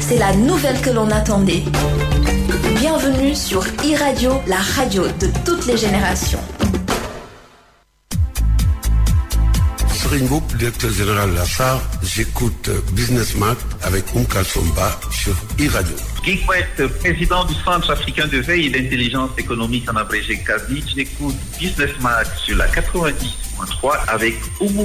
C'est la nouvelle que l'on attendait. Bienvenue sur e-Radio, la radio de toutes les générations. Groupe, directeur général Lassar, j'écoute Business Mag avec Kalsomba sur e-Radio. Guy Kwet, président du Centre africain de veille et d'intelligence économique en abrégé CAVI, j'écoute Business Mag sur la 90.3 avec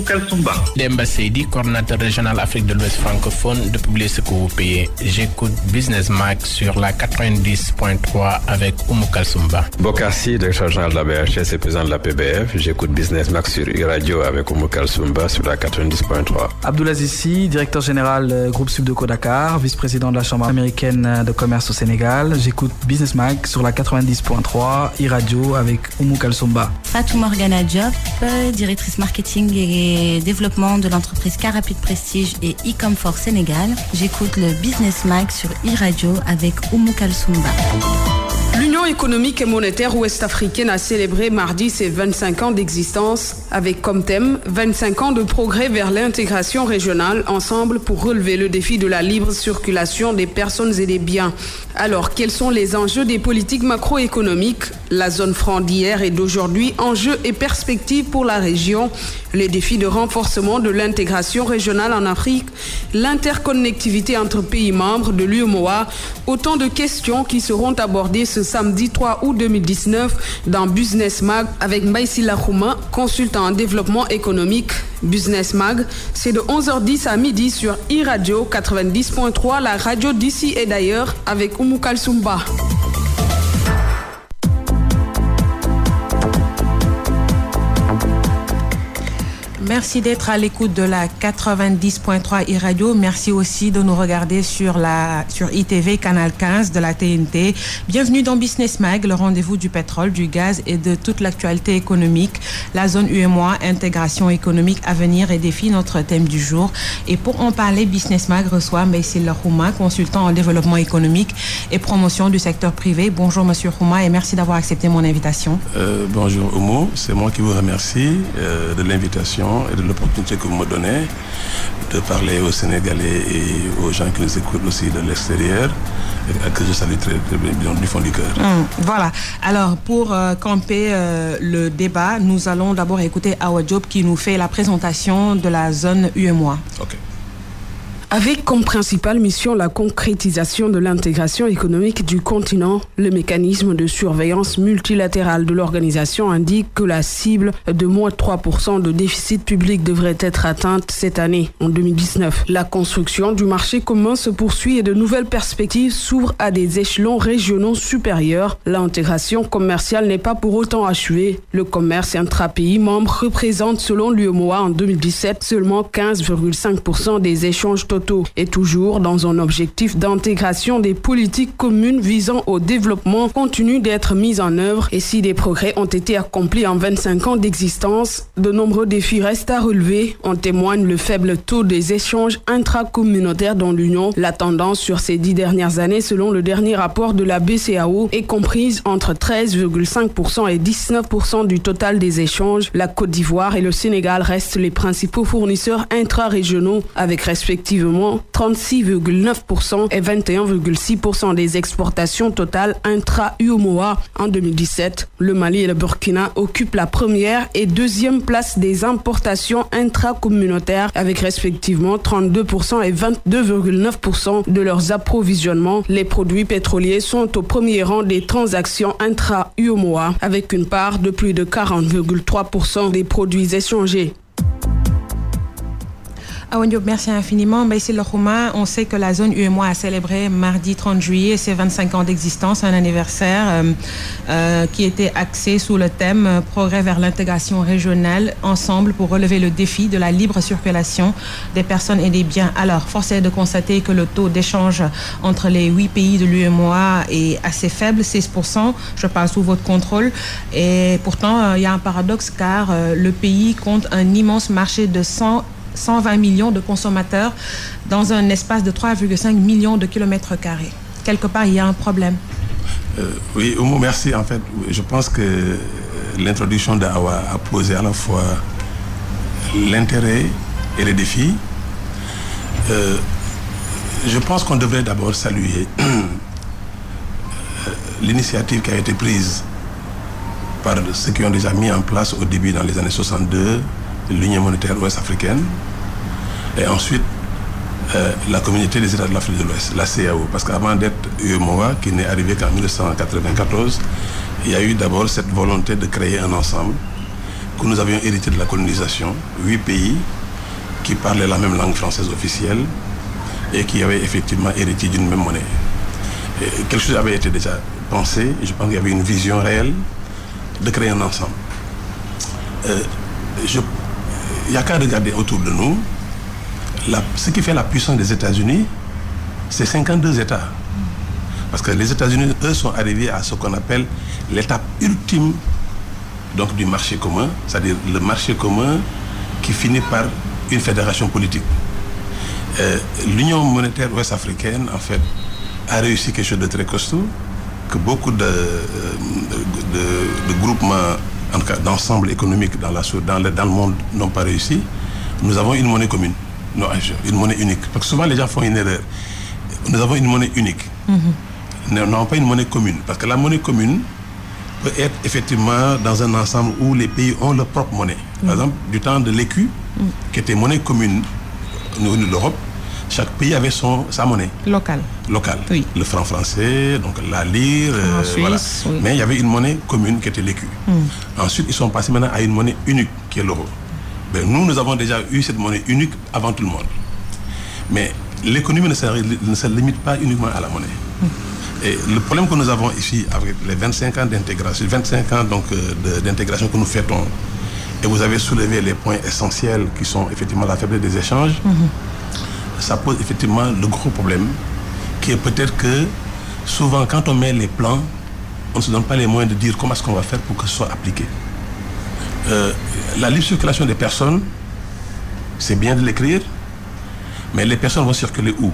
Kalsomba. Demba Seydi, coordinateur régional Afrique de l'Ouest francophone de Publier ce que vous payez. J'écoute Business Mag sur la 90.3 avec Kalsomba. Bokassi, directeur général de la BHS et président de la PBF, j'écoute Business Mag sur e-Radio avec Kalsomba sur la 90.3. Abdoulaziz Sy, directeur général groupe Subdeco Dakar, vice-président de la Chambre américaine de commerce au Sénégal. J'écoute Business Mag sur la 90.3 e-Radio avec Kalsomba. Fatou Morgana Diop, directrice marketing et développement de l'entreprise Carapide Prestige et e-Comfort Sénégal. J'écoute le Business Mag sur e-Radio avec Kalsomba. L'Union économique et monétaire ouest-africaine a célébré mardi ses 25 ans d'existence avec comme thème 25 ans de progrès vers l'intégration régionale ensemble pour relever le défi de la libre circulation des personnes et des biens. Alors, quels sont les enjeux des politiques macroéconomiques? La zone franc d'hier et d'aujourd'hui, enjeux et perspectives pour la région, les défis de renforcement de l'intégration régionale en Afrique, l'interconnectivité entre pays membres de l'UEMOA, autant de questions qui seront abordées ce samedi 3 août 2019 dans Business Mag avec Mbaïsila Khouma, consultant en développement économique. Business Mag, c'est de 11h10 à midi sur e-Radio 90.3, la radio d'ici et d'ailleurs avec Kalsomba. Merci d'être à l'écoute de la 90.3 e-Radio. Merci aussi de nous regarder sur ITV Canal 15 de la TNT. Bienvenue dans Business Mag, le rendez-vous du pétrole, du gaz et de toute l'actualité économique. La zone UEMOA, intégration économique, avenir et défis, notre thème du jour. Et pour en parler, Business Mag reçoit Mbaïsila Khouma, consultant en développement économique et promotion du secteur privé. Bonjour Monsieur Khouma et merci d'avoir accepté mon invitation. Bonjour Oumou, c'est moi qui vous remercie de l'invitation et de l'opportunité que vous me donnez de parler aux Sénégalais et aux gens qui nous écoutent aussi de l'extérieur, et que je salue très bien du fond du cœur. Voilà. Alors, pour camper le débat, nous allons d'abord écouter Awa Diop qui nous fait la présentation de la zone UEMOA. Ok. Avec comme principale mission la concrétisation de l'intégration économique du continent, le mécanisme de surveillance multilatérale de l'organisation indique que la cible de moins 3% de déficit public devrait être atteinte cette année, en 2019. La construction du marché commun se poursuit et de nouvelles perspectives s'ouvrent à des échelons régionaux supérieurs. L'intégration commerciale n'est pas pour autant achevée. Le commerce intra-pays membre représente selon l'UEMOA en 2017 seulement 15,5% des échanges totaux. Et toujours dans un objectif d'intégration des politiques communes visant au développement continue d'être mis en œuvre. Et si des progrès ont été accomplis en 25 ans d'existence, de nombreux défis restent à relever. En témoigne le faible taux des échanges intracommunautaires dans l'Union. La tendance sur ces 10 dernières années, selon le dernier rapport de la BCEAO, est comprise entre 13,5% et 19% du total des échanges. La Côte d'Ivoire et le Sénégal restent les principaux fournisseurs intra-régionaux avec respectivement 36,9% et 21,6% des exportations totales intra-UEMOA en 2017. Le Mali et le Burkina occupent la première et deuxième place des importations intracommunautaires avec respectivement 32% et 22,9% de leurs approvisionnements. Les produits pétroliers sont au premier rang des transactions intra-UEMOA avec une part de plus de 40,3% des produits échangés. Awa Diop, merci infiniment. Mbaïsila Khouma, on sait que la zone UEMOA a célébré mardi 30 juillet ses 25 ans d'existence, un anniversaire qui était axé sous le thème Progrès vers l'intégration régionale, ensemble pour relever le défi de la libre circulation des personnes et des biens. Alors, force est de constater que le taux d'échange entre les 8 pays de l'UEMOA est assez faible, 6%, je parle sous votre contrôle. Et pourtant, il y a un paradoxe car le pays compte un immense marché de 120 millions de consommateurs dans un espace de 3,5 millions de kilomètres carrés. Quelque part, il y a un problème. Oui, Oumou, merci. En fait, je pense que l'introduction d'Awa a posé à la fois l'intérêt et les défis. Je pense qu'on devrait d'abord saluer l'initiative qui a été prise par ceux qui ont déjà mis en place au début, dans les années 62, l'Union monétaire ouest-africaine, et ensuite la communauté des États de l'Afrique de l'Ouest, la CAO. Parce qu'avant d'être UEMOA, qui n'est arrivé qu'en 1994, il y a eu d'abord cette volonté de créer un ensemble que nous avions hérité de la colonisation, 8 pays qui parlaient la même langue française officielle et qui avaient effectivement hérité d'une même monnaie. Et quelque chose avait été déjà pensé, je pense qu'il y avait une vision réelle de créer un ensemble. Il n'y a qu'à regarder autour de nous. Ce qui fait la puissance des États-Unis, c'est 52 États. Parce que les États-Unis, eux, sont arrivés à ce qu'on appelle l'étape ultime donc, du marché commun, c'est-à-dire le marché commun qui finit par une fédération politique. L'Union monétaire ouest-africaine, en fait, a réussi quelque chose de très costaud, que beaucoup de groupements, en tout cas d'ensemble économique dans le monde n'ont pas réussi. Nous avons une monnaie commune. Non, une monnaie unique. Parce que souvent les gens font une erreur. Nous avons une monnaie unique. Nous n'avons pas une monnaie commune. Parce que la monnaie commune peut être effectivement dans un ensemble où les pays ont leur propre monnaie. Par exemple, du temps de l'écu, qui était monnaie commune au niveau de l'Europe, chaque pays avait sa monnaie. Locale. Oui. Le franc français, donc la lire, Suisse, voilà. Oui. Mais il y avait une monnaie commune qui était l'écu. Ensuite, ils sont passés maintenant à une monnaie unique qui est l'euro. Ben, nous avons déjà eu cette monnaie unique avant tout le monde. Mais l'économie ne se limite pas uniquement à la monnaie. Et le problème que nous avons ici avec les 25 ans d'intégration, 25 ans donc d'intégration que nous fêtons, et vous avez soulevé les points essentiels qui sont effectivement la faiblesse des échanges, ça pose effectivement le gros problème qui est peut-être que souvent quand on met les plans, on ne se donne pas les moyens de dire comment est-ce qu'on va faire pour que ce soit appliqué. La libre circulation des personnes, c'est bien de l'écrire, mais les personnes vont circuler où?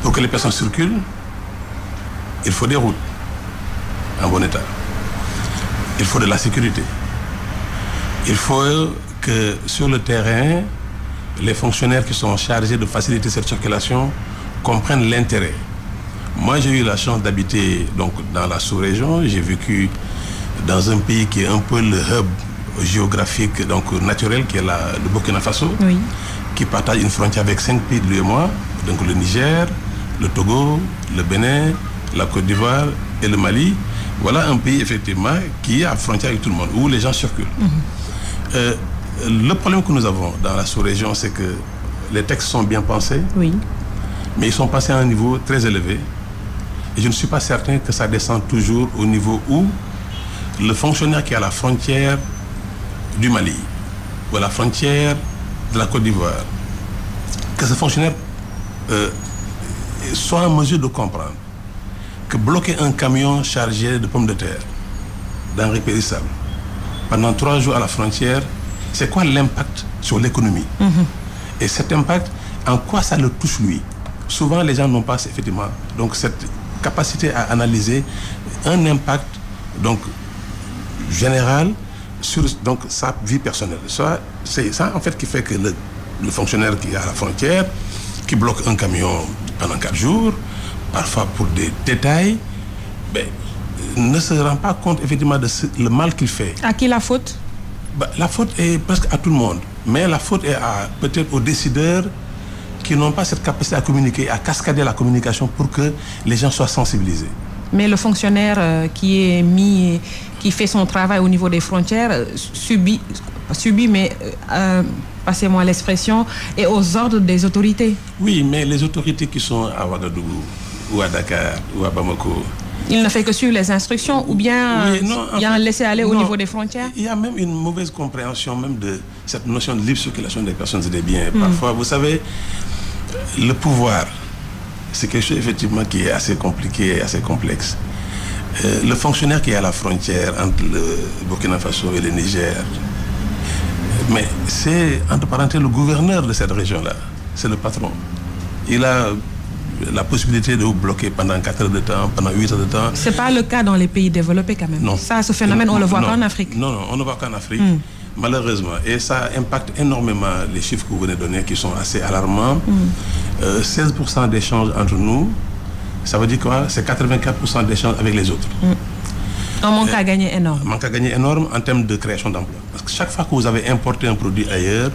Pour que les personnes circulent, il faut des routes en bon état. Il faut de la sécurité. Il faut que sur le terrain, les fonctionnaires qui sont chargés de faciliter cette circulation comprennent l'intérêt. Moi, j'ai eu la chance d'habiter donc dans la sous-région. J'ai vécu dans un pays qui est un peu le hub géographique donc naturel, qui est le Burkina Faso, qui partage une frontière avec 5 pays de l'UEMOA, donc le Niger, le Togo, le Bénin, la Côte d'Ivoire et le Mali. Voilà un pays effectivement qui a frontière avec tout le monde, où les gens circulent. Le problème que nous avons dans la sous-région, c'est que les textes sont bien pensés, mais ils sont passés à un niveau très élevé. Et je ne suis pas certain que ça descende toujours au niveau où le fonctionnaire qui est à la frontière du Mali ou à la frontière de la Côte d'Ivoire, que ce fonctionnaire soit en mesure de comprendre que bloquer un camion chargé de pommes de terre, denrées périssables, pendant 3 jours à la frontière, c'est quoi l'impact sur l'économie? Et cet impact, en quoi ça le touche lui? Souvent, les gens n'ont pas effectivement donc cette capacité à analyser un impact donc général sur donc sa vie personnelle. C'est ça en fait qui fait que le fonctionnaire qui est à la frontière, qui bloque un camion pendant 4 jours, parfois pour des détails, ne se rend pas compte effectivement de le mal qu'il fait. À qui la faute? La faute est presque à tout le monde, mais la faute est peut-être aux décideurs qui n'ont pas cette capacité à communiquer, à cascader la communication pour que les gens soient sensibilisés. Mais le fonctionnaire qui fait son travail au niveau des frontières subit, mais passez-moi l'expression, est aux ordres des autorités. Oui, mais les autorités qui sont à Ouagadougou ou à Dakar ou à Bamako, il ne fait que suivre les instructions ou bien il y a un laisser-aller au niveau des frontières? Il y a même une mauvaise compréhension même de cette notion de libre circulation des personnes et des biens. Parfois, vous savez, le pouvoir, c'est quelque chose effectivement qui est assez compliqué et assez complexe. Le fonctionnaire qui est à la frontière entre le Burkina Faso et le Niger, mais c'est, entre parenthèses, le gouverneur de cette région-là, c'est le patron. Il a la possibilité de vous bloquer pendant 4 heures de temps, pendant 8 heures de temps. Ce n'est pas le cas dans les pays développés quand même. Non. Ça, ce phénomène, on ne le voit qu'en Afrique. Non, on ne le voit qu'en Afrique, malheureusement. Et ça impacte énormément les chiffres que vous venez de donner, qui sont assez alarmants. 16% d'échanges entre nous, ça veut dire quoi? C'est 84% d'échanges avec les autres. Un manque à gagner énorme. Un manque à gagner énorme en termes de création d'emplois. Parce que chaque fois que vous avez importé un produit ailleurs,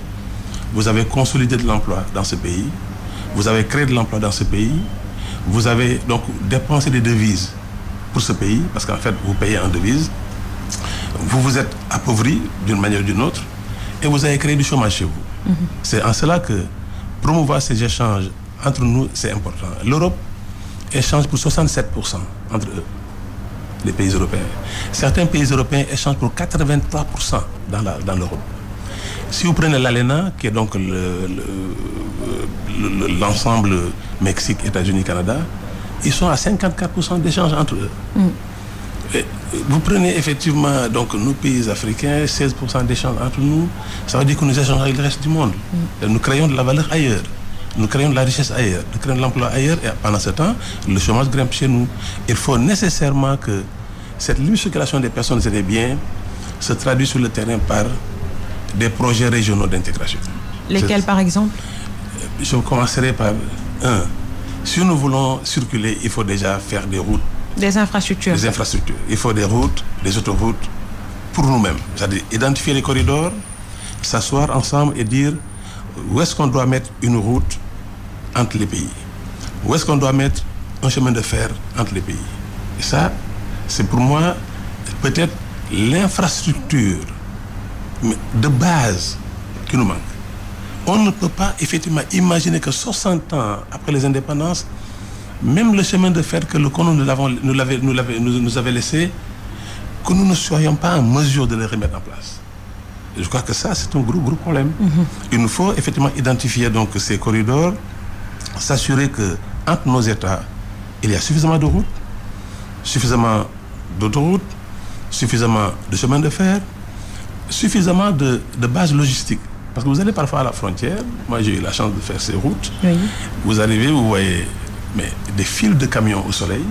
vous avez consolidé de l'emploi dans ce pays, vous avez créé de l'emploi dans ce pays, vous avez donc dépensé des devises pour ce pays, parce qu'en fait, vous payez en devises, vous vous êtes appauvri d'une manière ou d'une autre, et vous avez créé du chômage chez vous. C'est en cela que promouvoir ces échanges entre nous, c'est important. L'Europe échange pour 67% entre eux, les pays européens. Certains pays européens échangent pour 83% dans l'Europe. Si vous prenez l'ALENA, qui est donc l'ensemble Mexique, États-Unis, Canada, ils sont à 54% d'échanges entre eux. Et vous prenez effectivement donc nos pays africains, 16% d'échanges entre nous, ça veut dire que nous échangeons avec le reste du monde. Et nous créons de la valeur ailleurs, nous créons de la richesse ailleurs, nous créons de l'emploi ailleurs, et pendant ce temps, le chômage grimpe chez nous. Il faut nécessairement que cette libre circulation des personnes et des biens se traduise sur le terrain par des projets régionaux d'intégration. Lesquels par exemple? Je commencerai par un. Si nous voulons circuler, il faut déjà faire des routes. Des infrastructures. Des infrastructures. Il faut des routes, des autoroutes pour nous-mêmes. C'est-à-dire identifier les corridors, s'asseoir ensemble et dire où est-ce qu'on doit mettre une route entre les pays. Où est-ce qu'on doit mettre un chemin de fer entre les pays. Et ça, c'est pour moi peut-être l'infrastructure de base qui nous manque. On ne peut pas effectivement imaginer que 60 ans après les indépendances, même le chemin de fer que le colon nous avait laissé, que nous ne soyons pas en mesure de le remettre en place. Et je crois que ça, c'est un gros problème. Il nous faut effectivement identifier donc ces corridors, s'assurer que entre nos États, il y a suffisamment de routes, suffisamment d'autoroutes, suffisamment de chemins de fer, suffisamment de bases logistiques. Parce que vous allez parfois à la frontière, moi j'ai eu la chance de faire ces routes, vous arrivez, vous voyez des files de camions au soleil.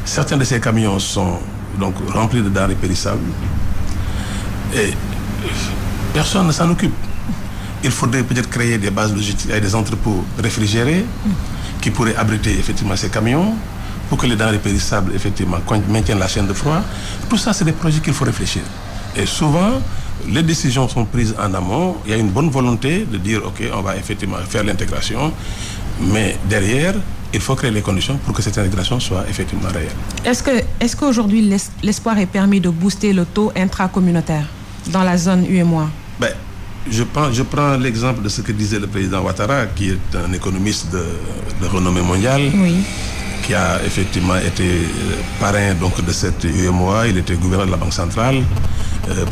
Certains de ces camions sont donc remplis de denrées périssables et personne ne s'en occupe. Il faudrait peut-être créer des bases logistiques avec des entrepôts réfrigérés qui pourraient abriter effectivement ces camions pour que les denrées périssables effectivement maintiennent la chaîne de froid. Tout ça, c'est des projets qu'il faut réfléchir. Et souvent, les décisions sont prises en amont. Il y a une bonne volonté de dire, OK, on va effectivement faire l'intégration. Mais derrière, il faut créer les conditions pour que cette intégration soit effectivement réelle. Est-ce qu'aujourd'hui, l'espoir est permis de booster le taux intracommunautaire dans la zone UEMOA? Je prends l'exemple de ce que disait le président Ouattara, qui est un économiste de renommée mondiale, qui a effectivement été parrain donc, de cette UEMOA. Il était gouverneur de la Banque centrale,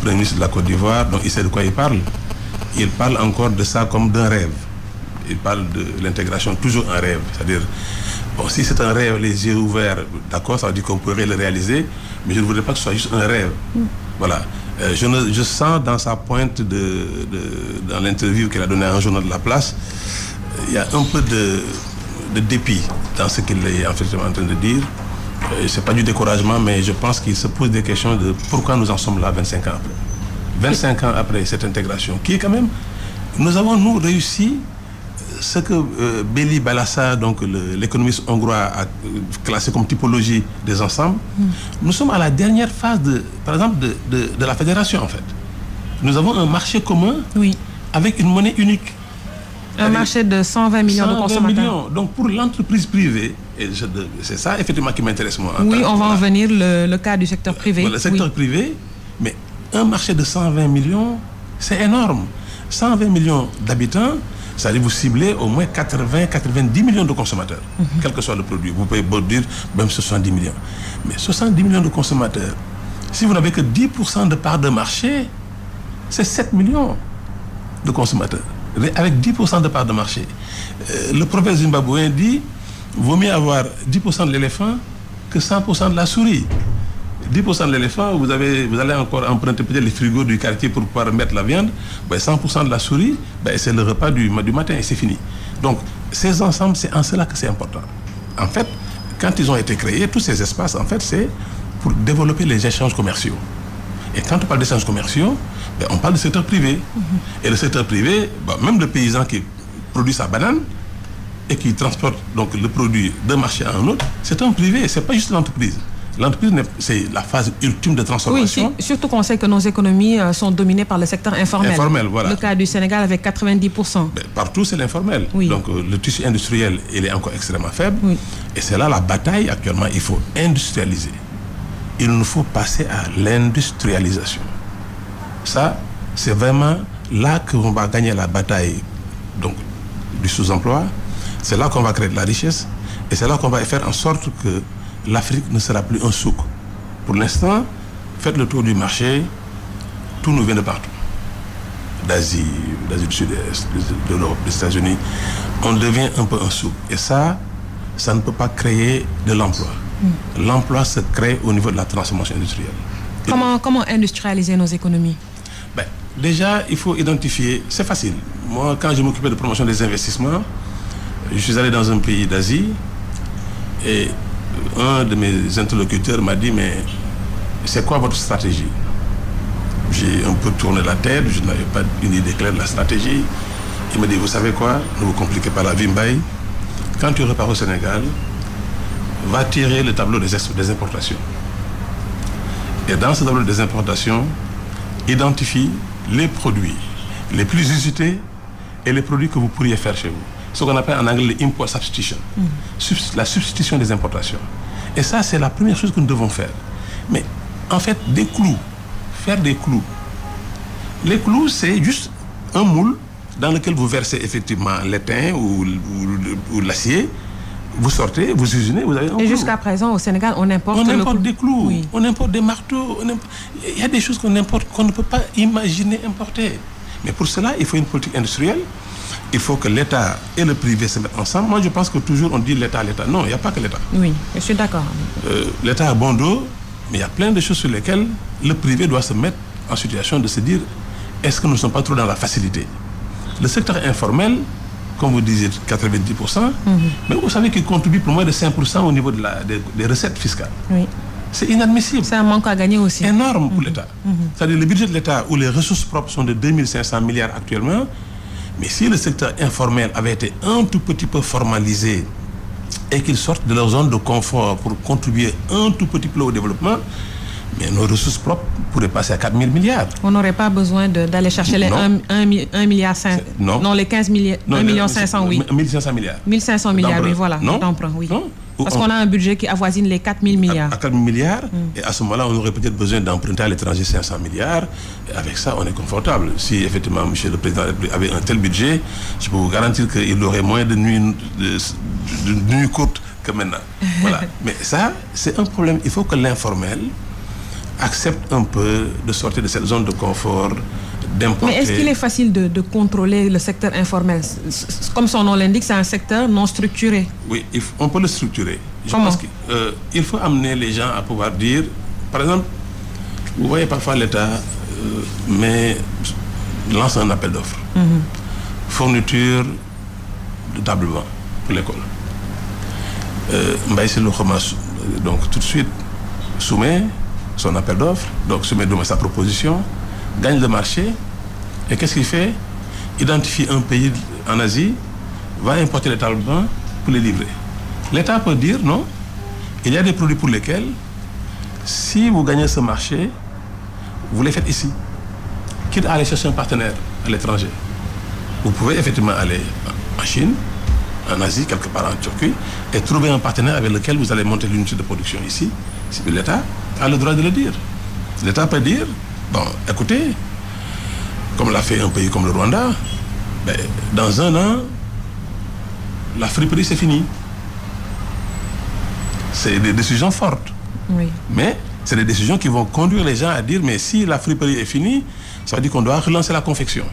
premier ministre de la Côte d'Ivoire, donc il sait de quoi il parle. Il parle encore de ça comme d'un rêve. Il parle de l'intégration toujours un rêve. C'est-à-dire, bon, si c'est un rêve, les yeux ouverts, d'accord, ça veut dire qu'on pourrait le réaliser, mais je ne voudrais pas que ce soit juste un rêve. Voilà. Je sens dans sa pointe, dans l'interview qu'il a donnée à un journal de la place, il y a un peu de dépit dans ce qu'il est en fait en train de dire. Ce n'est pas du découragement, mais je pense qu'il se pose des questions de pourquoi nous en sommes là 25 ans après. 25 ans après cette intégration, qui est quand même... Nous avons, réussi ce que Béli Balassa, donc l'économiste hongrois, a classé comme typologie des ensembles. Nous sommes à la dernière phase, par exemple, de la fédération, en fait. Nous avons un marché commun avec une monnaie unique. Un marché de 120 millions de consommateurs. Donc pour l'entreprise privée, et c'est ça effectivement qui m'intéresse moi. Oui, on va en venir, le cas du secteur privé. Le secteur privé, mais un marché de 120 millions, c'est énorme. 120 millions d'habitants, ça allait vous cibler au moins 80-90 millions de consommateurs, quel que soit le produit. Vous pouvez dire même 70 millions. Mais 70 millions de consommateurs, si vous n'avez que 10% de part de marché, c'est 7 millions de consommateurs. Avec 10% de part de marché. Le prophète zimbabwéen dit vaut mieux avoir 10% de l'éléphant que 100% de la souris. 10% de l'éléphant, vous allez encore emprunter peut-être les frigos du quartier pour pouvoir mettre la viande. 100% de la souris, c'est le repas du matin et c'est fini. Donc, ces ensembles, c'est en cela que c'est important. En fait, quand ils ont été créés, tous ces espaces, en fait, c'est pour développer les échanges commerciaux. Et quand on parle d'échanges commerciaux, on parle du secteur privé. Et le secteur privé, même le paysan qui produit sa banane, et qui transporte donc le produit d'un marché à un autre, c'est un privé, c'est pas juste l'entreprise. L'entreprise, c'est la phase ultime de transformation. Oui, surtout qu'on sait que nos économies sont dominées par le secteur informel. Informel, voilà. Le cas du Sénégal avec 90%. Mais partout, c'est l'informel. Oui. Donc, le tissu industriel, il est encore extrêmement faible. Oui. Et c'est là la bataille actuellement. Il faut industrialiser. Il nous faut passer à l'industrialisation. Ça, c'est vraiment là qu'on va gagner la bataille donc, du sous-emploi. C'est là qu'on va créer de la richesse. Et c'est là qu'on va faire en sorte que l'Afrique ne sera plus un souk. Pour l'instant, faites le tour du marché, tout nous vient de partout. D'Asie du Sud-Est, de l'Europe, des États-Unis. On devient un peu un souk. Et ça ne peut pas créer de l'emploi. L'emploi se crée au niveau de la transformation industrielle. Comment industrialiser nos économies? Déjà, il faut identifier, c'est facile. Moi, quand je m'occupais de promotion des investissements, je suis allé dans un pays d'Asie et un de mes interlocuteurs m'a dit, mais c'est quoi votre stratégie? J'ai un peu tourné la tête, je n'avais pas une idée claire de la stratégie. Il m'a dit, vous savez quoi, ne vous compliquez pas la vie, Mbaye. Quand tu repars au Sénégal, va tirer le tableau des importations. Et dans ce tableau des importations, identifie les produits les plus usités et les produits que vous pourriez faire chez vous. Ce qu'on appelle en anglais import substitution. La substitution des importations. Et ça, c'est la première chose que nous devons faire. Mais en fait, des clous. Faire des clous. Les clous, c'est juste un moule dans lequel vous versez effectivement l'étain ou l'acier. Vous sortez, vous usinez, vous avez un clou. Et jusqu'à présent, au Sénégal, on importe des clous, oui. On importe des marteaux. Il y a des choses qu'on importe qu'on ne peut pas imaginer importer. Mais pour cela, il faut une politique industrielle. Il faut que l'État et le privé se mettent ensemble. Moi, je pense que toujours on dit l'État. Non, il n'y a pas que l'État. Oui, je suis d'accord. L'État a bon dos, mais il y a plein de choses sur lesquelles le privé doit se mettre en situation de se dire est-ce que nous ne sommes pas trop dans la facilité? Le secteur informel, comme vous disiez, 90%, mais vous savez qu'il contribue pour moins de 5% au niveau des recettes fiscales. Oui. C'est inadmissible. C'est un manque à gagner aussi. Énorme pour l'État. C'est-à-dire le budget de l'État où les ressources propres sont de 2500 milliards actuellement, mais si le secteur informel avait été un tout petit peu formalisé et qu'ils sortent de leur zone de confort pour contribuer un tout petit peu au développement, mais nos ressources propres pourraient passer à 4 000 milliards. On n'aurait pas besoin d'aller chercher les 1 milliard 5. Non, les 15 milliards. 1 million 500, oui. 1500 milliards. 1500 milliards, oui, voilà. D'emprunt, oui. Non. Parce qu'on a un budget qui avoisine les 4 000 milliards. À 4 000 milliards. Et à ce moment-là, on aurait peut-être besoin d'emprunter à l'étranger 500 milliards. Et avec ça, on est confortable. Si effectivement, M. le Président avait un tel budget, je peux vous garantir qu'il aurait moins de nuits courtes que maintenant. Voilà. Mais ça, c'est un problème. Il faut que l'informel accepte un peu de sortir de cette zone de confort, d'importer. Mais est-ce qu'il est facile de contrôler le secteur informel? Comme son nom l'indique, c'est un secteur non structuré. Oui, on peut le structurer. Comment? Je pense qu'il faut amener les gens à pouvoir dire, par exemple, vous voyez parfois l'État lance un appel d'offres. Fourniture de table-banc pour l'école. Mbaye Selo Khomas, donc tout de suite, soumet son appel d'offres, donc soumet sa proposition, gagne le marché, et qu'est-ce qu'il fait? Identifie un pays en Asie, va importer les table-bancs pour les livrer. L'État peut dire non, il y a des produits pour lesquels, si vous gagnez ce marché, vous les faites ici. Quitte à aller chercher un partenaire à l'étranger. Vous pouvez effectivement aller en Chine, en Asie, quelque part en Turquie, et trouver un partenaire avec lequel vous allez monter l'unité de production ici. L'État a le droit de le dire. L'État peut dire, bon, écoutez, comme l'a fait un pays comme le Rwanda, dans un an, la friperie c'est fini. C'est des décisions fortes. Oui. Mais c'est des décisions qui vont conduire les gens à dire, mais si la friperie est finie, ça veut dire qu'on doit relancer la confection.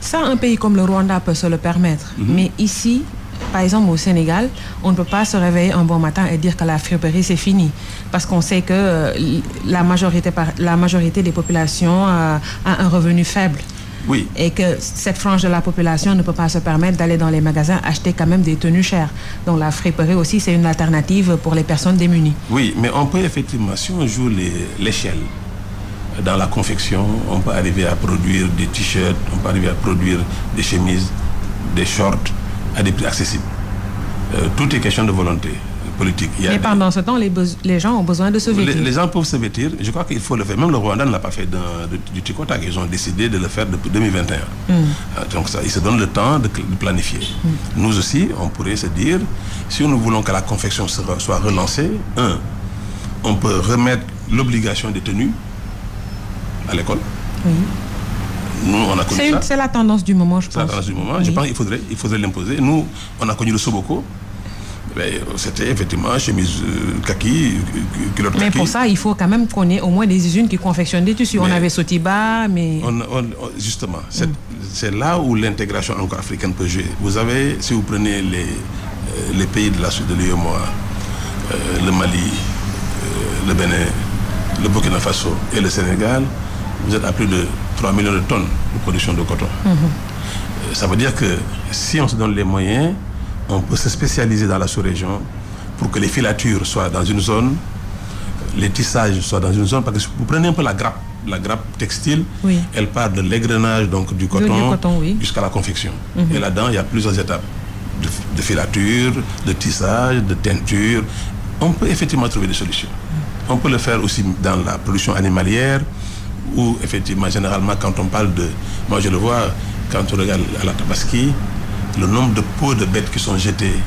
Ça, un pays comme le Rwanda peut se le permettre. Mais ici, par exemple au Sénégal, on ne peut pas se réveiller un bon matin et dire que la friperie c'est fini. Parce qu'on sait que la majorité des populations a un revenu faible. Oui. Et que cette frange de la population ne peut pas se permettre d'aller dans les magasins acheter quand même des tenues chères. Donc la friperie aussi, c'est une alternative pour les personnes démunies. Oui, mais on peut effectivement, si on joue l'échelle dans la confection, on peut arriver à produire des t-shirts, on peut arriver à produire des chemises, des shorts à des prix accessibles. Tout est question de volonté politique. Mais pendant ce temps, les gens ont besoin de se vêtir. Les gens peuvent se vêtir. Je crois qu'il faut le faire. Même le Rwanda ne l'a pas fait du tic au tac. Ils ont décidé de le faire depuis 2021. Donc ça, ils se donnent le temps de planifier. Nous aussi, on pourrait se dire, si nous voulons que la confection soit relancée, on peut remettre l'obligation des tenues à l'école. Oui. Nous, on a connu ça. C'est la tendance du moment, je pense. C'est la tendance du moment. Oui. Je pense qu'il faudrait l'imposer. Nous, on a connu le Soboko. C'était effectivement chemise kaki, culotte kaki. Mais pour ça, il faut quand même qu'on ait au moins des usines qui confectionnent des tissus. On avait Sotiba, mais... Justement, c'est là où l'intégration encore africaine peut jouer. Vous avez, si vous prenez les pays de la suite de l'UEMOA, le Mali, le Bénin, le Burkina Faso et le Sénégal, vous êtes à plus de 3 millions de tonnes de production de coton. Ça veut dire que si on se donne les moyens, on peut se spécialiser dans la sous-région pour que les filatures soient dans une zone, les tissages soient dans une zone. Parce que vous prenez un peu la grappe textile, elle part de l'égrenage donc du coton jusqu'à la confection. Et là-dedans, il y a plusieurs étapes de filature, de tissage, de teinture. On peut effectivement trouver des solutions. On peut le faire aussi dans la production animalière, où effectivement, généralement, quand on parle de... Moi, je le vois, quand on regarde à la Tabaski, le nombre de peaux de bêtes qui sont jetées,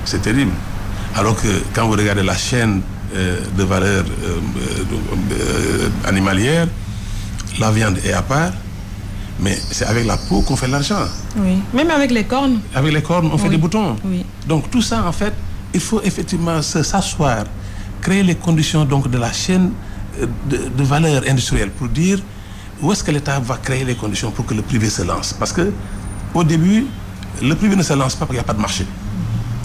c'est terrible. Alors que quand vous regardez la chaîne de valeur animalière, la viande est à part, mais c'est avec la peau qu'on fait l'argent. Oui, même avec les cornes. Avec les cornes, on fait des boutons. Oui. Donc tout ça, en fait, il faut effectivement s'asseoir, créer les conditions donc, de la chaîne de valeur industrielle pour dire où est-ce que l'État va créer les conditions pour que le privé se lance. Parce que au début, le privé ne se lance pas parce qu'il n'y a pas de marché.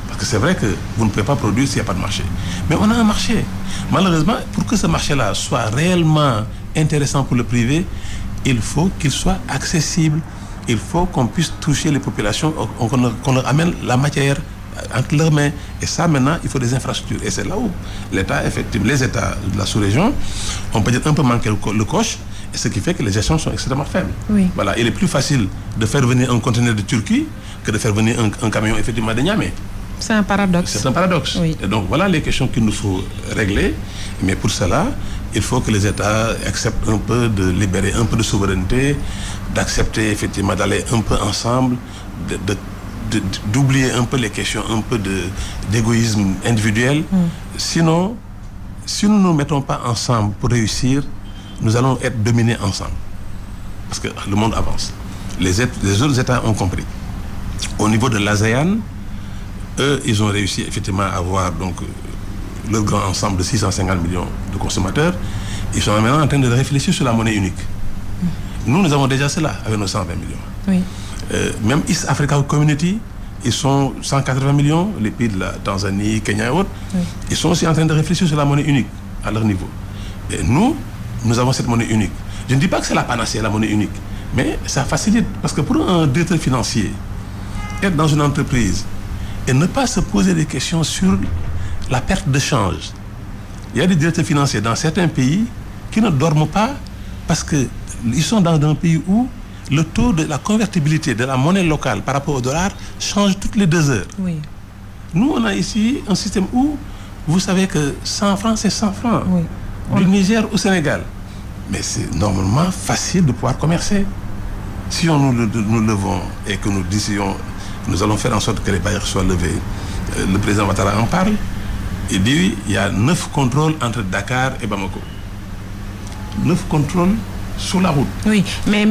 Parce que c'est vrai que vous ne pouvez pas produire s'il n'y a pas de marché. Mais on a un marché. Malheureusement, pour que ce marché-là soit réellement intéressant pour le privé, il faut qu'il soit accessible. Il faut qu'on puisse toucher les populations, qu'on leur amène la matière entre leurs mains. Et ça, maintenant, il faut des infrastructures. Et c'est là où l'État, effectivement, les États de la sous-région, ont peut-être un peu manqué le coche. Et ce qui fait que les échanges sont extrêmement faibles. Oui. Voilà, il est plus facile de faire venir un conteneur de Turquie que de faire venir un camion effectivement de Niamey. C'est un paradoxe. C'est un paradoxe. Oui. Et donc voilà les questions qu'il nous faut régler. Mais pour cela, il faut que les États acceptent un peu de libérer un peu de souveraineté, d'accepter effectivement d'aller un peu ensemble, d'oublier un peu les questions, un peu d'égoïsme individuel. Sinon, si nous ne nous mettons pas ensemble pour réussir, nous allons être dominés ensemble. Parce que le monde avance. Les autres États ont compris. Au niveau de l'ASEAN, eux, ils ont réussi effectivement à avoir donc, leur grand ensemble de 650 millions de consommateurs. Ils sont maintenant en train de réfléchir sur la monnaie unique. Nous avons déjà cela avec nos 120 millions. Oui. Même East Africa Community, ils sont 180 millions, les pays de la Tanzanie, Kenya et autres. Oui. Ils sont aussi en train de réfléchir sur la monnaie unique à leur niveau. Et nous avons cette monnaie unique. Je ne dis pas que c'est la panacée, la monnaie unique, mais ça facilite. Parce que pour un directeur financier, être dans une entreprise et ne pas se poser des questions sur la perte de change. Il y a des directeurs financiers dans certains pays qui ne dorment pas parce qu'ils sont dans un pays où le taux de la convertibilité de la monnaie locale par rapport au dollar change toutes les 2 heures. Oui. Nous, on a ici un système où vous savez que 100 francs, c'est 100 francs. Oui. Du Niger au Sénégal. Mais c'est normalement facile de pouvoir commercer. Si nous levons et que nous disions, nous allons faire en sorte que les barrières soient levées. Le président Ouattara en parle. Il dit, il y a 9 contrôles entre Dakar et Bamako. 9 contrôles sur la route. Oui, mais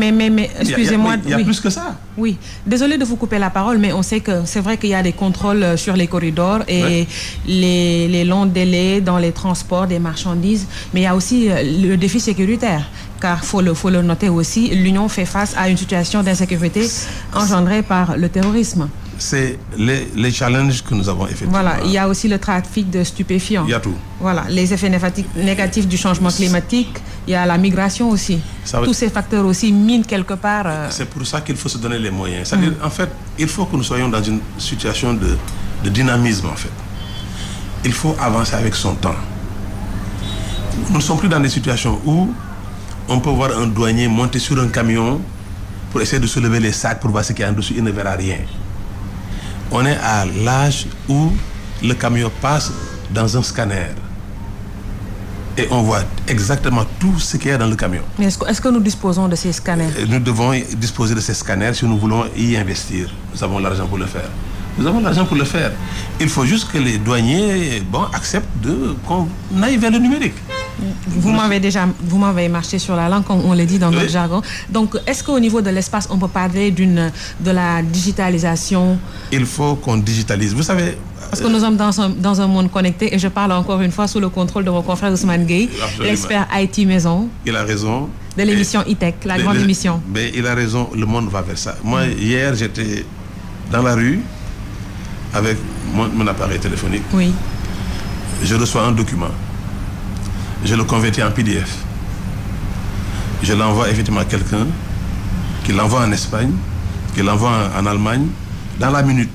excusez-moi. Il y a plus que ça. Oui, désolé de vous couper la parole, mais on sait que c'est vrai qu'il y a des contrôles sur les corridors et les longs délais dans les transports des marchandises, mais il y a aussi le défi sécuritaire, car faut le noter aussi, l'Union fait face à une situation d'insécurité engendrée par le terrorisme. C'est les challenges que nous avons effectués. Voilà, il y a aussi le trafic de stupéfiants. Il y a tout. Voilà, les effets négatifs du changement climatique, il y a la migration aussi. Tous ces facteurs aussi minent quelque part. C'est pour ça qu'il faut se donner les moyens. C'est-à-dire, en fait, il faut que nous soyons dans une situation de dynamisme, en fait. Il faut avancer avec son temps. Nous ne sommes plus dans des situations où on peut voir un douanier monter sur un camion pour essayer de soulever les sacs pour voir ce qu'il y a en dessous, il ne verra rien. on est à l'âge où le camion passe dans un scanner. Et on voit exactement tout ce qu'il y a dans le camion. Mais est-ce que nous disposons de ces scanners? Nous devons disposer de ces scanners si nous voulons y investir. Nous avons l'argent pour le faire. Nous avons l'argent pour le faire. Il faut juste que les douaniers acceptent qu'on aille vers le numérique. Vous m'avez marché sur la langue, comme on le dit dans notre jargon. Donc, est-ce qu'au niveau de l'espace, on peut parler de la digitalisation? Il faut qu'on digitalise. Vous savez... Parce que nous sommes dans un monde connecté, et je parle encore une fois sous le contrôle de mon confrère Ousmane Gueye, l'expert IT Maison. Il a raison. De l'émission E-Tech, la grande émission. Mais il a raison, le monde va vers ça. Moi, hier, j'étais dans la rue avec mon appareil téléphonique. Oui. Je reçois un document. Je le convertis en PDF. Je l'envoie effectivement à quelqu'un qui l'envoie en Espagne, qui l'envoie en Allemagne. Dans la minute,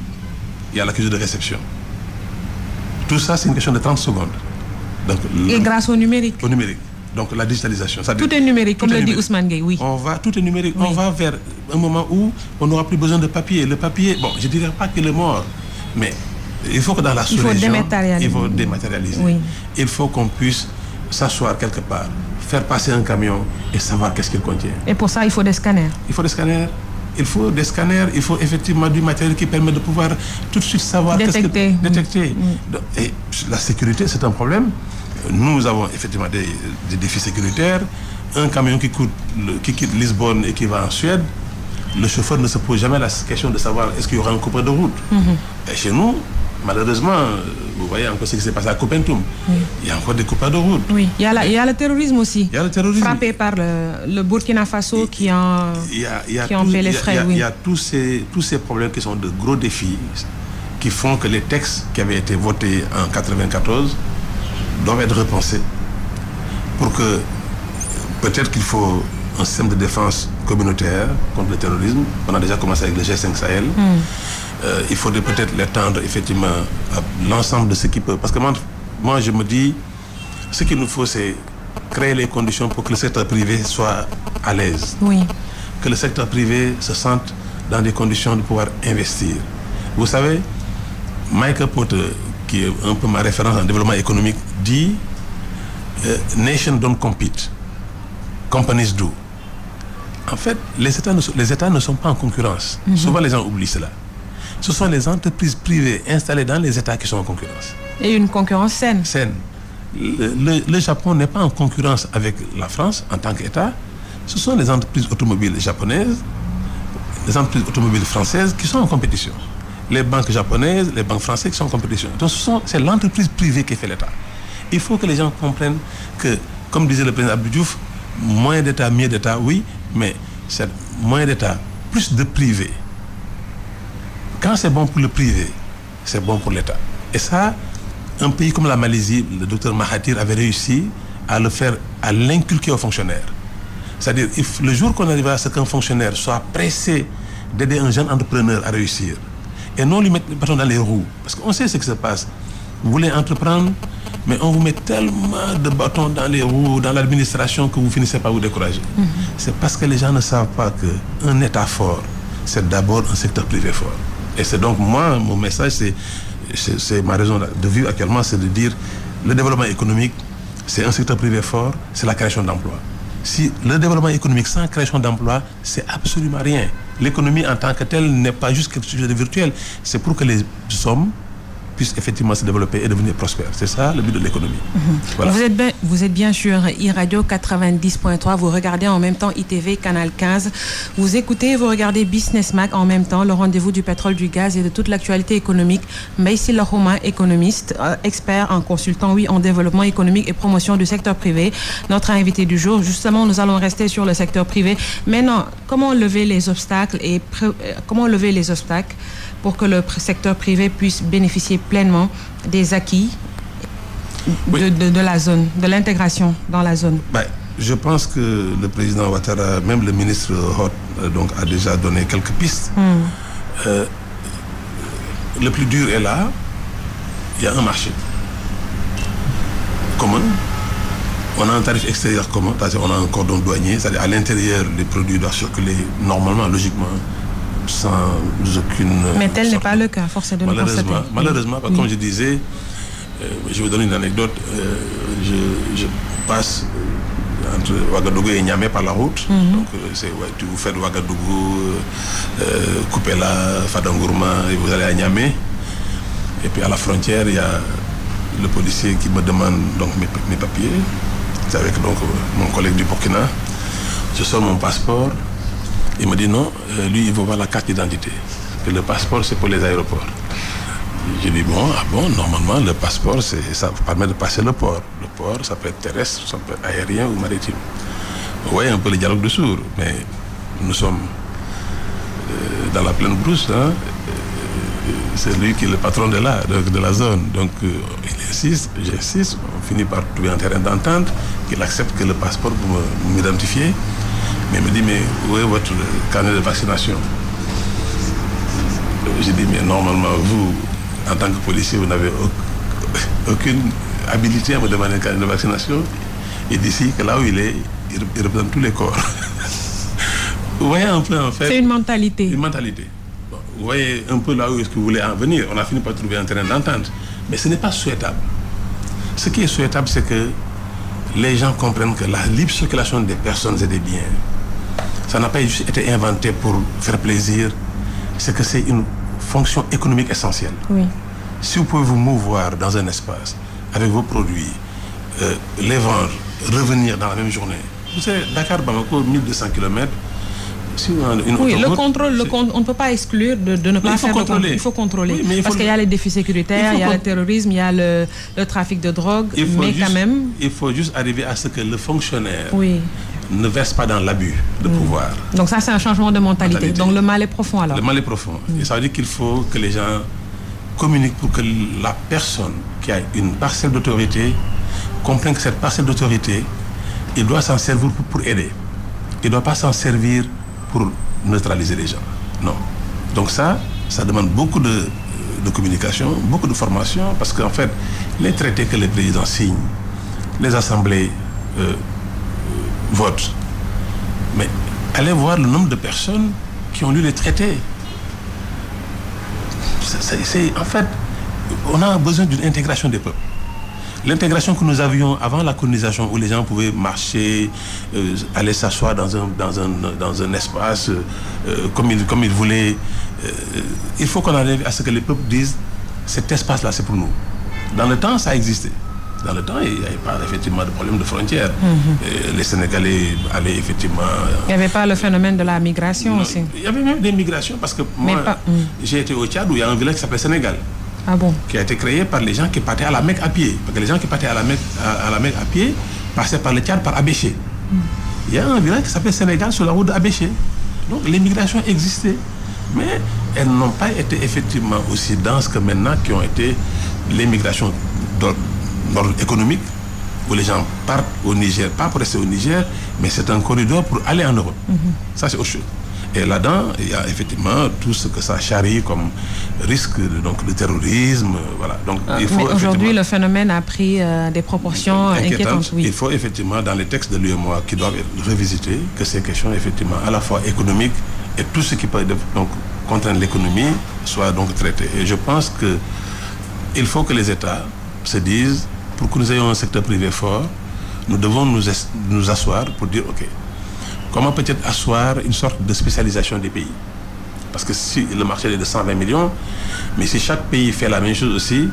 il y a l'accusé de réception. Tout ça, c'est une question de 30 secondes. Donc, et grâce au numérique. Au numérique. Donc la digitalisation. Tout est numérique, comme le dit Ousmane Gueye, oui. Tout est numérique. Oui. On va vers un moment où on n'aura plus besoin de papier. Le papier, je ne dirais pas qu'il est mort, mais il faut que dans la sous-région, il faut dématérialiser. Oui. Il faut qu'on puisse s'asseoir quelque part, faire passer un camion et savoir qu'est-ce qu'il contient. Et pour ça, il faut des scanners. Il faut des scanners. Il faut des scanners, il faut effectivement du matériel qui permet de pouvoir tout de suite savoir détecter. Détecter. Et la sécurité, c'est un problème. Nous avons effectivement des défis sécuritaires. Un camion qui quitte Lisbonne et qui va en Suède, le chauffeur ne se pose jamais la question de savoir est-ce qu'il y aura un coupeur de route. Et chez nous, malheureusement, vous voyez encore ce qui s'est passé à Copentum. Il y a encore des coupeurs de route. Oui, il y a le terrorisme aussi. Il y a le terrorisme. Frappé par le Burkina Faso qui en paie les frais. Il y a tous ces problèmes qui sont de gros défis qui font que les textes qui avaient été votés en 1994 doivent être repensés pour que peut-être qu'il faut un système de défense communautaire contre le terrorisme. On a déjà commencé avec le G5 Sahel. Il faudrait peut-être l'étendre effectivement à l'ensemble de ce qui peut. Parce que moi, je me dis, ce qu'il nous faut, c'est créer les conditions pour que le secteur privé soit à l'aise. Oui. Que le secteur privé se sente dans des conditions de pouvoir investir. Vous savez, Michael Porter, qui est un peu ma référence en développement économique, dit Nation don't compete, companies do. En fait, les États ne sont pas en concurrence. Souvent, les gens oublient cela. Ce sont les entreprises privées installées dans les États qui sont en concurrence. Et une concurrence saine. Saine. Le Japon n'est pas en concurrence avec la France en tant qu'État. Ce sont les entreprises automobiles japonaises, les entreprises automobiles françaises qui sont en compétition. Les banques japonaises, les banques françaises qui sont en compétition. Donc c'est l'entreprise privée qui fait l'État. Il faut que les gens comprennent que, comme disait le président Abdou Diouf, moins d'État, mieux d'État, oui, mais c'est moins d'État, plus de privé. Quand c'est bon pour le privé, c'est bon pour l'État. Et ça, un pays comme la Malaisie, le docteur Mahathir avait réussi à le faire, à l'inculquer aux fonctionnaires. C'est-à-dire, le jour qu'on arrive à ce qu'un fonctionnaire soit pressé d'aider un jeune entrepreneur à réussir, et non lui mettre le bâton dans les roues, parce qu'on sait ce qui se passe. Vous voulez entreprendre, mais on vous met tellement de bâtons dans les roues, dans l'administration, que vous finissez par vous décourager. C'est parce que les gens ne savent pas qu'un État fort, c'est d'abord un secteur privé fort. Et c'est donc moi, mon message, c'est ma raison de vivre actuellement, c'est de dire le développement économique, c'est un secteur privé fort, c'est la création d'emplois. Si le développement économique sans création d'emplois, c'est absolument rien. L'économie en tant que telle n'est pas juste quelque chose de virtuel, c'est pour que les hommes puissent effectivement se développer et devenir prospères. C'est ça le but de l'économie. Voilà. Vous êtes bien sur iRadio 90.3, vous regardez en même temps ITV Canal 15, vous écoutez et vous regardez Business Mag en même temps, le rendez-vous du pétrole, du gaz et de toute l'actualité économique. Mbaïsi Lahoma, économiste, expert en consultant, en développement économique et promotion du secteur privé. Notre invité du jour, justement, nous allons rester sur le secteur privé. Maintenant, comment lever les obstacles pour que le secteur privé puisse bénéficier pleinement des acquis de la zone, de l'intégration dans la zone? Je pense que le président Ouattara, même le ministre Hott, a déjà donné quelques pistes. Le plus dur est là. Il y a un marché commun. On a un tarif extérieur commun, c'est-à-dire on a un cordon douanier, c'est-à-dire à l'intérieur, les produits doivent circuler normalement, logiquement, sans aucune... Mais tel n'est pas le cas, force est de le constater. Malheureusement, comme je disais, je vais vous donner une anecdote. Je passe entre Ouagadougou et Niamey par la route. Donc, tu vous faites Ouagadougou, Koupela, Fadangourma, et vous allez à Niamey. Et puis à la frontière, il y a le policier qui me demande donc mes papiers. C'est avec donc mon collègue du Burkina. Je sors mon passeport. Il me dit non, lui il veut voir la carte d'identité. Et le passeport c'est pour les aéroports. Je dis bon, normalement le passeport ça permet de passer le port. Le port ça peut être terrestre, ça peut être aérien ou maritime. Vous voyez un peu le dialogue de sourds, mais nous sommes dans la pleine brousse. Hein. C'est lui qui est le patron de la zone. Donc il insiste, j'insiste, on finit par trouver un terrain d'entente, qu'il accepte que le passeport pour m'identifier. Mais il me dit, mais où est votre carnet de vaccination? J'ai dit, mais normalement, vous, en tant que policier, vous n'avez aucune habilité à me demander un carnet de vaccination. Et d'ici, que là où il est, il représente tous les corps. Vous voyez un peu, en fait... C'est une mentalité. Une mentalité. Bon, vous voyez un peu là où est-ce que vous voulez en venir. On a fini par trouver un terrain d'entente. Mais ce n'est pas souhaitable. Ce qui est souhaitable, c'est que les gens comprennent que la libre circulation des personnes et des biens, ça n'a pas juste été inventé pour faire plaisir, c'est que c'est une fonction économique essentielle. Oui. Si vous pouvez vous mouvoir dans un espace avec vos produits, les vendre, revenir dans la même journée. Vous savez, Dakar-Bamako, 1200 km. Si oui, le contrôle, on ne peut pas exclure de ne pas faire le contrôle. Il faut contrôler. Oui, parce qu'il y a les défis sécuritaires, il y a le terrorisme, il y a le trafic de drogue, mais quand même... Il faut juste arriver à ce que le fonctionnaire ne verse pas dans l'abus de pouvoir. Donc ça, c'est un changement de mentalité. Donc le mal est profond alors. Le mal est profond. Et ça veut dire qu'il faut que les gens communiquent pour que la personne qui a une parcelle d'autorité comprenne que cette parcelle d'autorité, il doit s'en servir pour aider. Il ne doit pas s'en servir pour neutraliser les gens. Non. Donc ça demande beaucoup de communication, beaucoup de formation, parce qu'en fait, les traités que les présidents signent, les assemblées votent, mais allez voir le nombre de personnes qui ont lu les traités. En fait, on a besoin d'une intégration des peuples. L'intégration que nous avions avant la colonisation, où les gens pouvaient marcher, aller s'asseoir dans un espace comme ils voulaient, il faut qu'on arrive à ce que les peuples disent cet espace-là, c'est pour nous. Dans le temps, ça existait. Dans le temps, il n'y avait pas effectivement de problème de frontières. Les Sénégalais allaient effectivement... Il n'y avait pas le phénomène de la migration aussi. Il y avait même des migrations, parce que moi, j'ai été au Tchad où il y a un village qui s'appelle Sénégal. Ah bon? Qui a été créé par les gens qui partaient à la Mecque à pied. Parce que les gens qui partaient à la Mecque à pied passaient par le Tchad, par Abéché. Il y a un village qui s'appelle Sénégal sur la route d'Abéché. Donc les migrations existaient. Mais elles n'ont pas été effectivement aussi denses que maintenant, qui ont été les migrations d'ordre économique, où les gens partent au Niger, pas pour rester au Niger, mais c'est un corridor pour aller en Europe. Ça, c'est autre chose. Et là-dedans, il y a effectivement tout ce que ça charrie comme risque de terrorisme. Voilà. Donc, mais aujourd'hui, le phénomène a pris des proportions inquiétantes. Oui. Il faut effectivement, dans les textes de l'UEMOA qui doivent être revisités, que ces questions effectivement à la fois économiques et tout ce qui peut donc contraindre l'économie soit donc traité. Et je pense qu'il faut que les États se disent, pour que nous ayons un secteur privé fort, nous devons nous asseoir pour dire, OK, comment peut-être asseoir une sorte de spécialisation des pays? Parce que si le marché est de 120 millions, mais si chaque pays fait la même chose aussi,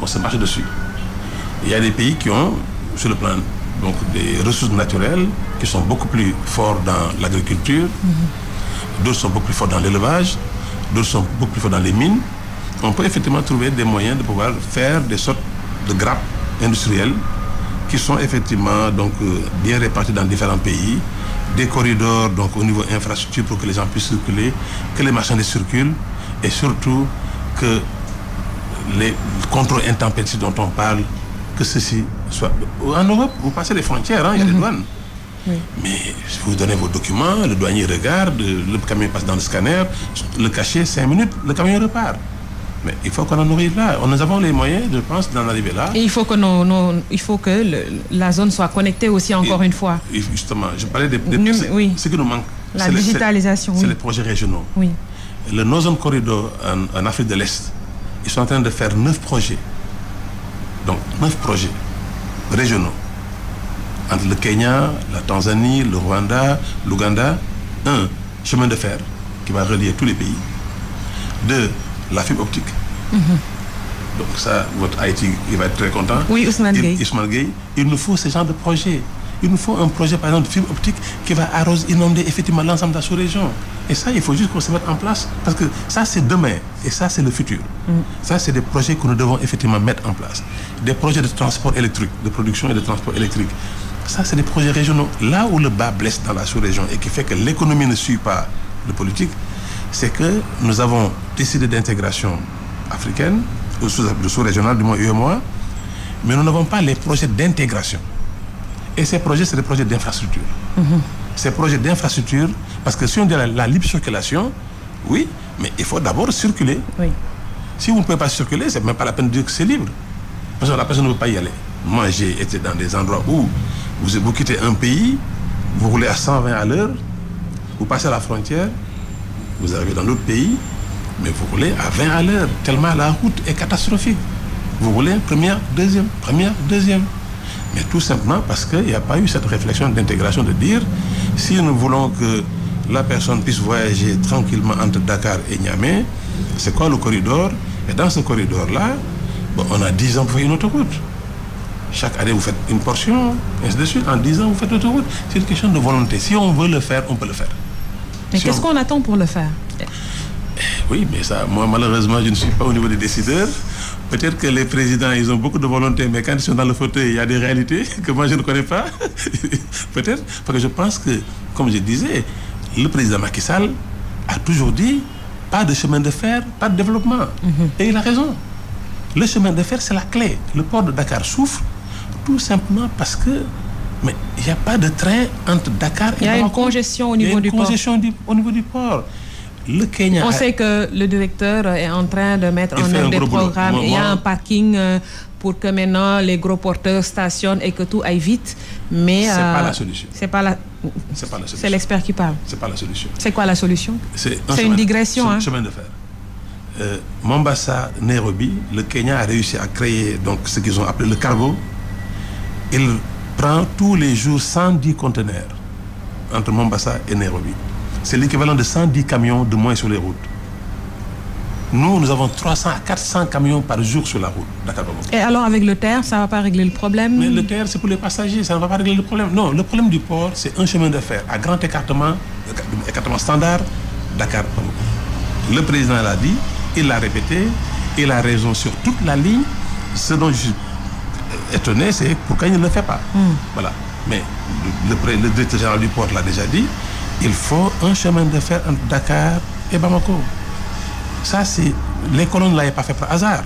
on se marche dessus. Il y a des pays qui ont, sur le plan donc, des ressources naturelles, qui sont beaucoup plus forts dans l'agriculture, d'autres sont beaucoup plus forts dans l'élevage, d'autres sont beaucoup plus forts dans les mines. On peut effectivement trouver des moyens de pouvoir faire des sortes de grappes industrielles qui sont effectivement donc, bien réparties dans différents pays, des corridors donc, au niveau infrastructure pour que les gens puissent circuler, que les marchandises circulent et surtout que les contrôles intempestifs dont on parle, que ceci soit... En Europe, vous passez les frontières, il y a des douanes. Oui. Mais si vous donnez vos documents, le douanier regarde, le camion passe dans le scanner, le cachet, 5 minutes, le camion repart. Mais il faut qu'on en arrive là. Nous avons les moyens, je pense, d'en arriver là. Et il faut que la zone soit connectée aussi, encore une fois. Justement, je parlais ce qui nous manque. La digitalisation. C'est les projets régionaux. Oui. le Northern Corridor en Afrique de l'Est, ils sont en train de faire 9 projets. Donc 9 projets régionaux. Entre le Kenya, la Tanzanie, le Rwanda, l'Ouganda. 1, chemin de fer qui va relier tous les pays. 2, la fibre optique. Donc ça, votre Haïti, il va être très content. Oui, Ousmane Gueye. Il nous faut ce genre de projet. Il nous faut un projet, par exemple, de fibre optique qui va inonder effectivement l'ensemble de la sous-région. Et ça, il faut juste qu'on se mette en place. Parce que ça, c'est demain. Et ça, c'est le futur. Ça, c'est des projets que nous devons effectivement mettre en place. Des projets de transport électrique, de production et de transport électrique. Ça, c'est des projets régionaux. Là où le bas blesse dans la sous-région et qui fait que l'économie ne suit pas le politique, c'est que nous avons décidé d'intégration africaine, sous-régionale, du moins UEMOA, mais nous n'avons pas les projets d'intégration. Et ces projets, c'est des projets d'infrastructure. Ces projets d'infrastructure, parce que si on dit la libre circulation, oui, mais il faut d'abord circuler. Oui. Si vous ne pouvez pas circuler, c'est même pas la peine de dire que c'est libre. Parce que la personne ne peut pas y aller. Moi, j'ai été dans des endroits où vous quittez un pays, vous roulez à 120 à l'heure, vous passez à la frontière, vous arrivez dans l'autre pays, mais vous roulez à 20 à l'heure, tellement la route est catastrophique. Vous roulez première, deuxième. Mais tout simplement parce qu'il n'y a pas eu cette réflexion d'intégration de dire, si nous voulons que la personne puisse voyager tranquillement entre Dakar et Niamey, c'est quoi le corridor? Et dans ce corridor-là, on a 10 ans pour faire une autoroute. Chaque année, vous faites une portion, et ainsi de suite. En 10 ans, vous faites l'autoroute. C'est une question de volonté. Si on veut le faire, on peut le faire. Mais qu'est-ce qu'on attend pour le faire? Oui, mais ça, moi, malheureusement, je ne suis pas au niveau des décideurs. Peut-être que les présidents, ils ont beaucoup de volonté, mais quand ils sont dans le fauteuil, il y a des réalités que moi, je ne connais pas. Peut-être, parce que je pense que, comme je disais, le président Macky Sall a toujours dit, pas de chemin de fer, pas de développement. Et il a raison. Le chemin de fer, c'est la clé. Le port de Dakar souffre tout simplement parce que mais il n'y a pas de train entre Dakar et Bamako. Il y a une congestion au niveau du port. Il y a une congestion au niveau du port. Le Kenya On sait que le directeur est en train de mettre en œuvre des programmes. Il y a un parking pour que maintenant les gros porteurs stationnent et que tout aille vite. Mais c'est pas la solution. C'est pas la solution. C'est l'expert qui parle. C'est pas la solution. C'est quoi la solution? C'est une digression. C'est un chemin de fer. Mombasa, Nairobi, le Kenya a réussi à créer donc ce qu'ils ont appelé le cargo. Il prend tous les jours 110 conteneurs entre Mombasa et Nairobi. C'est l'équivalent de 110 camions de moins sur les routes. Nous avons 300 à 400 camions par jour sur la route. Et alors avec le TER, ça ne va pas régler le problème? Mais le TER, c'est pour les passagers, ça ne va pas régler le problème. Non, le problème du port, c'est un chemin de fer à grand écartement standard, Dakar-Bamako. Le président l'a dit, il l'a répété, il a raison sur toute la ligne. Ce dont je suis étonné, c'est pourquoi il ne le fait pas. Voilà. Mais le directeur général du port l'a déjà dit, il faut un chemin de fer entre Dakar et Bamako. Ça, c'est... Les colons ne l'avaient pas fait par hasard.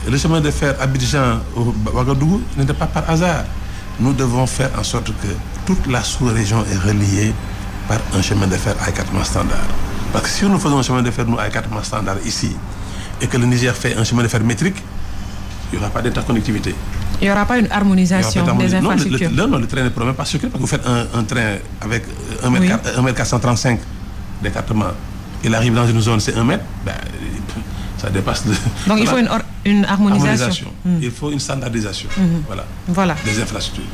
Le chemin de fer Abidjan-Ouagadougou n'était pas par hasard. Nous devons faire en sorte que toute la sous-région est reliée par un chemin de fer à écartement standard. Parce que si nous faisons un chemin de fer à écartement standard ici, et que le Niger fait un chemin de fer métrique, il n'y aura pas d'interconnectivité. Il n'y aura pas une harmonisation des infrastructures. Non, le train ne pourra même pas circuler parce que vous faites un train avec 1,435 m d'écartement. Il arrive dans une zone, c'est 1 mètre, ça dépasse le... Donc il faut une harmonisation. Il faut une standardisation. Voilà. Des infrastructures.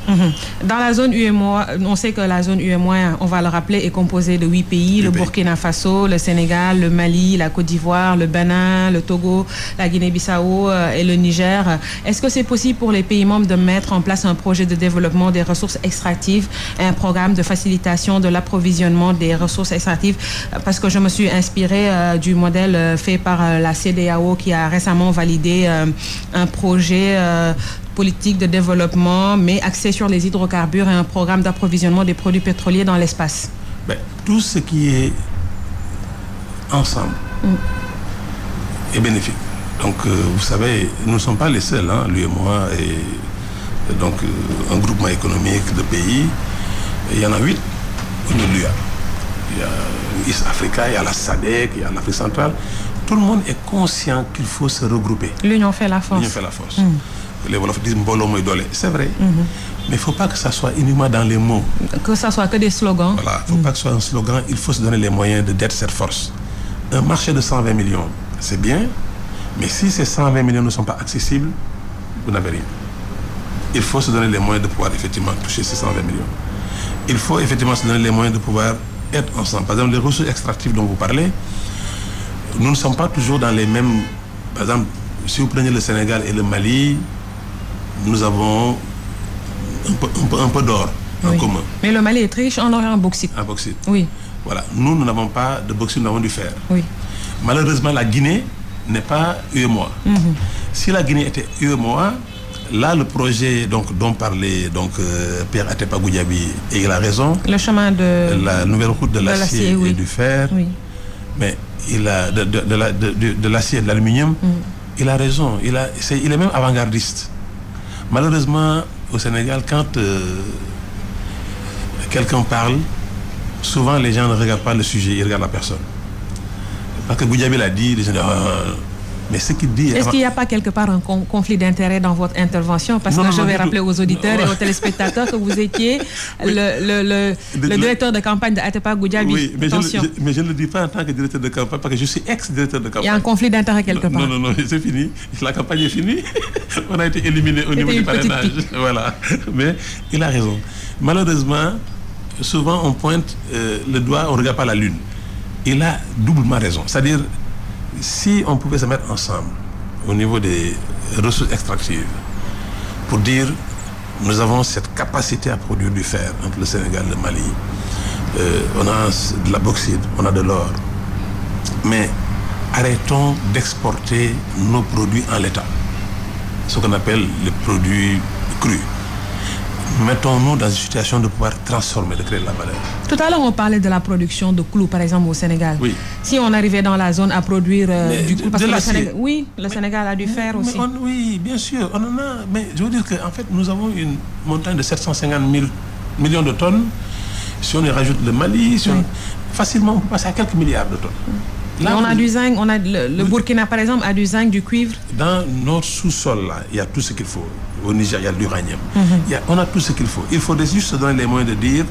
Dans la zone UEMOA, on sait que la zone UEMOA, on va le rappeler, est composée de 8 pays, le Burkina Faso, le Sénégal, le Mali, la Côte d'Ivoire, le Bénin, le Togo, la Guinée-Bissau et le Niger. Est-ce que c'est possible pour les pays membres de mettre en place un projet de développement des ressources extractives, un programme de facilitation de l'approvisionnement des ressources extractives? Parce que je me suis inspirée du modèle fait par la CEDEAO qui a récemment validé un projet politique de développement, mais axé sur les hydrocarbures et un programme d'approvisionnement des produits pétroliers dans l'espace. Tout ce qui est ensemble est bénéfique. Donc, vous savez, nous ne sommes pas les seuls, l'UEMOA et donc un groupement économique de pays. Il y en a 8 au niveau de l'UA. Il y a l'East Africa, il y a la SADC, il y a l'Afrique centrale. Tout le monde est conscient qu'il faut se regrouper. L'union fait la force. L'union fait la force. Les Wolofs disent Mbolo Moïdole. C'est vrai. Mais il ne faut pas que ça soit uniquement dans les mots. Que ça soit que des slogans. Voilà. Il ne faut pas que ce soit un slogan. Il faut se donner les moyens d'être cette force. un marché de 120 millions, c'est bien, mais si ces 120 millions ne sont pas accessibles, vous n'avez rien. Il faut se donner les moyens de pouvoir effectivement toucher ces 120 millions. Il faut effectivement se donner les moyens de pouvoir être ensemble. Par exemple, les ressources extractives dont vous parlez, nous ne sommes pas toujours dans les mêmes... Par exemple, si vous prenez le Sénégal et le Mali, nous avons un peu d'or en commun. Mais le Mali est très riche en or et en bauxite. En bauxite. Oui. Voilà. Nous n'avons pas de bauxite, nous avons du fer. Oui. Malheureusement, la Guinée n'est pas UEMOA. Si la Guinée était UEMOA, là, le projet dont parlait Pierre Atepa Goudiaby, et il a raison. Le chemin de... La nouvelle route de l'acier et du fer. Oui. Mais il a de l'acier et de l'aluminium. Il a raison. Il est même avant-gardiste. Malheureusement, au Sénégal, quand quelqu'un parle, souvent les gens ne regardent pas le sujet, ils regardent la personne. Parce que Goudiaby l'a dit, les gens disent mais ce qu'il dit... Est-ce qu'il n'y a pas quelque part un conflit d'intérêt dans votre intervention? Parce que je vais rappeler aux auditeurs et aux téléspectateurs que vous étiez le directeur de campagne de Atepa Goudiaby. Oui, mais je ne le dis pas en tant que directeur de campagne, parce que je suis ex-directeur de campagne. Il y a un conflit d'intérêt quelque part. Non, c'est fini. La campagne est finie. On a été éliminé au niveau du parrainage. Voilà. Mais il a raison. Malheureusement, souvent on pointe le doigt, on ne regarde pas la lune. Il a doublement raison. C'est-à-dire, si on pouvait se mettre ensemble au niveau des ressources extractives pour dire nous avons cette capacité à produire du fer entre le Sénégal et le Mali, on a de la bauxite, on a de l'or, mais arrêtons d'exporter nos produits en l'état, ce qu'on appelle les produits crus. Mettons-nous dans une situation de pouvoir transformer, de créer de la valeur. Tout à l'heure, on parlait de la production de clous, par exemple, au Sénégal. Oui. Si on arrivait dans la zone à produire du clou, parce que le Sénégal, Sénégal a du fer aussi. Oui, bien sûr, on en a. Mais je veux dire qu'en fait, nous avons une montagne de 750 millions de tonnes. Si on y rajoute le Mali, facilement, on peut passer à quelques milliards de tonnes. Là, on a du zinc, le Burkina, par exemple, a du zinc, du cuivre. Dans notre sous-sol, là, il y a tout ce qu'il faut. Au Niger, il y a de l'uranium. On a tout ce qu'il faut. Il faudrait juste se donner les moyens de dire,